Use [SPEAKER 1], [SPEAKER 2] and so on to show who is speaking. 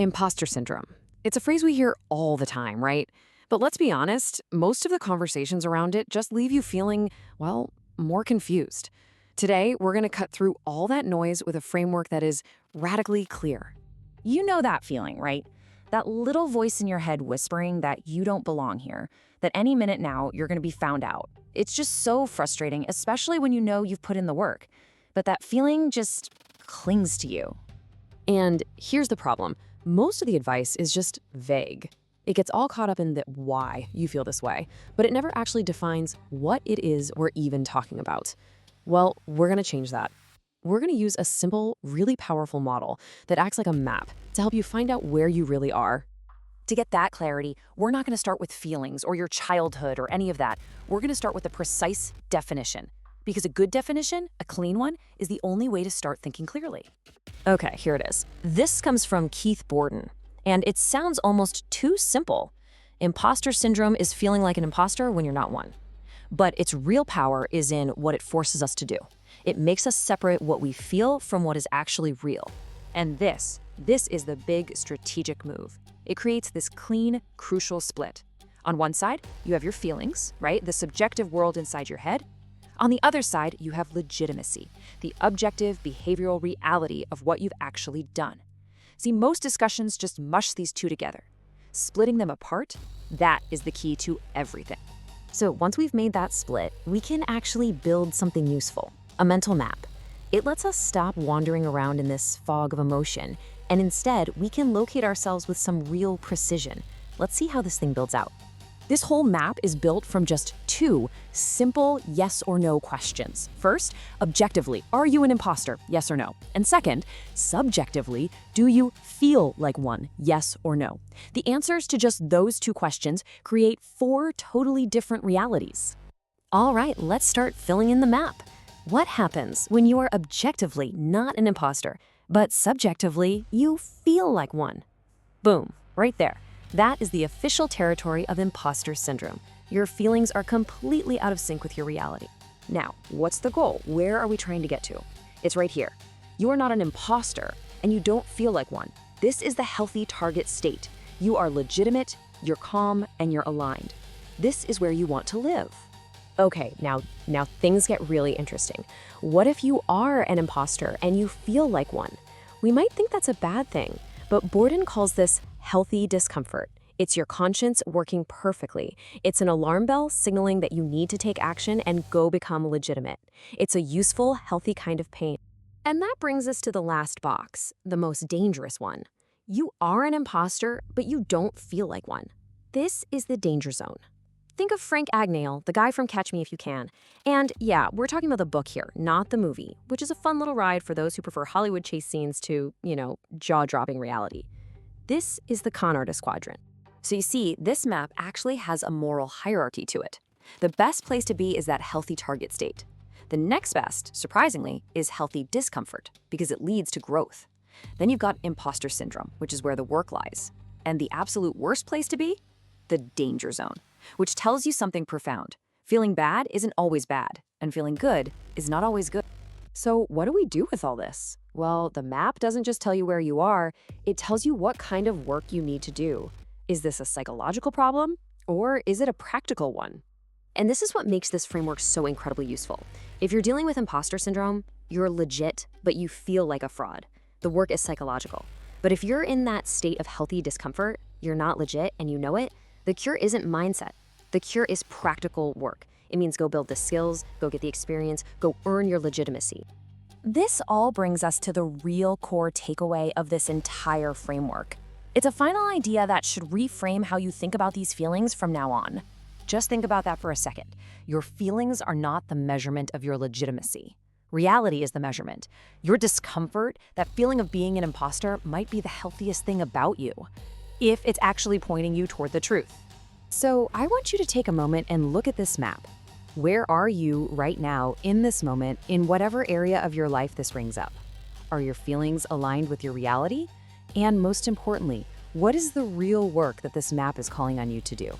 [SPEAKER 1] Imposter syndrome. It's a phrase we hear all the time, right? But let's be honest, most of the conversations around it just leave you feeling, well, more confused. Today, we're going to cut through all that noise with a framework that is radically clear.
[SPEAKER 2] You know that feeling, right? That little voice in your head whispering that you don't belong here, that any minute now you're going to be found out. It's just so frustrating, especially when you know you've put in the work. But that feeling just clings to you.
[SPEAKER 1] And here's the problem. Most of the advice is just vague. It gets all caught up in the why you feel this way, but it never actually defines what it is we're even talking about. Well, we're going to change that. We're going to use a simple, really powerful model that acts like a map to help you find out where you really are.
[SPEAKER 2] To get that clarity, we're not going to start with feelings or your childhood or any of that. We're going to start with a precise definition. Because a good definition, a clean one, is the only way to start thinking clearly. Okay, here it is. This comes from Keith Borden, and it sounds almost too simple. Imposter syndrome is feeling like an imposter when you're not one. But its real power is in what it forces us to do. It makes us separate what we feel from what is actually real. And this is the big strategic move. It creates this clean, crucial split. On one side, you have your feelings, right? The subjective world inside your head. On the other side, you have legitimacy, the objective behavioral reality of what you've actually done. See, most discussions just mush these two together. Splitting them apart, that is the key to everything. So once we've made that split, we can actually build something useful, a mental map. It lets us stop wandering around in this fog of emotion, and instead, we can locate ourselves with some real precision. Let's see how this thing builds out. This whole map is built from just two simple yes or no questions. First, objectively, are you an imposter? Yes or no? And second, subjectively, do you feel like one? Yes or no? The answers to just those two questions create four totally different realities. All right, let's start filling in the map. What happens when you are objectively not an imposter, but subjectively you feel like one? Boom, right there. That is the official territory of imposter syndrome. Your feelings are completely out of sync with your reality. Now, what's the goal? Where are we trying to get to? It's right here. You are not an imposter, and you don't feel like one. This is the healthy target state. You are legitimate, you're calm, and you're aligned. This is where you want to live. Okay, now things get really interesting. What if you are an imposter and you feel like one? We might think that's a bad thing, but Borden calls this healthy discomfort. It's your conscience working perfectly. It's an alarm bell signaling that you need to take action and go become legitimate. It's a useful, healthy kind of pain. And that brings us to the last box, the most dangerous one. You are an imposter, but you don't feel like one. This is the danger zone. Think of Frank Abagnale, the guy from Catch Me If You Can. And yeah, we're talking about the book here, not the movie, which is a fun little ride for those who prefer Hollywood chase scenes to, jaw-dropping reality. This is the con artist quadrant. So you see, this map actually has a moral hierarchy to it. The best place to be is that healthy target state. The next best, surprisingly, is healthy discomfort because it leads to growth. Then you've got imposter syndrome, which is where the work lies. And the absolute worst place to be? The danger zone, which tells you something profound. Feeling bad isn't always bad, and feeling good is not always good. So what do we do with all this? Well, the map doesn't just tell you where you are, it tells you what kind of work you need to do. Is this a psychological problem, or is it a practical one? And this is what makes this framework so incredibly useful. If you're dealing with imposter syndrome, you're legit, but you feel like a fraud. The work is psychological. But if you're in that state of healthy discomfort, you're not legit and you know it, the cure isn't mindset. The cure is practical work. It means go build the skills, go get the experience, go earn your legitimacy. This all brings us to the real core takeaway of this entire framework. It's a final idea that should reframe how you think about these feelings from now on. Just think about that for a second. Your feelings are not the measurement of your legitimacy. Reality is the measurement. Your discomfort, that feeling of being an imposter, might be the healthiest thing about you, if it's actually pointing you toward the truth. So I want you to take a moment and look at this map. Where are you right now in this moment in whatever area of your life this rings up? Are your feelings aligned with your reality? And most importantly, what is the real work that this map is calling on you to do?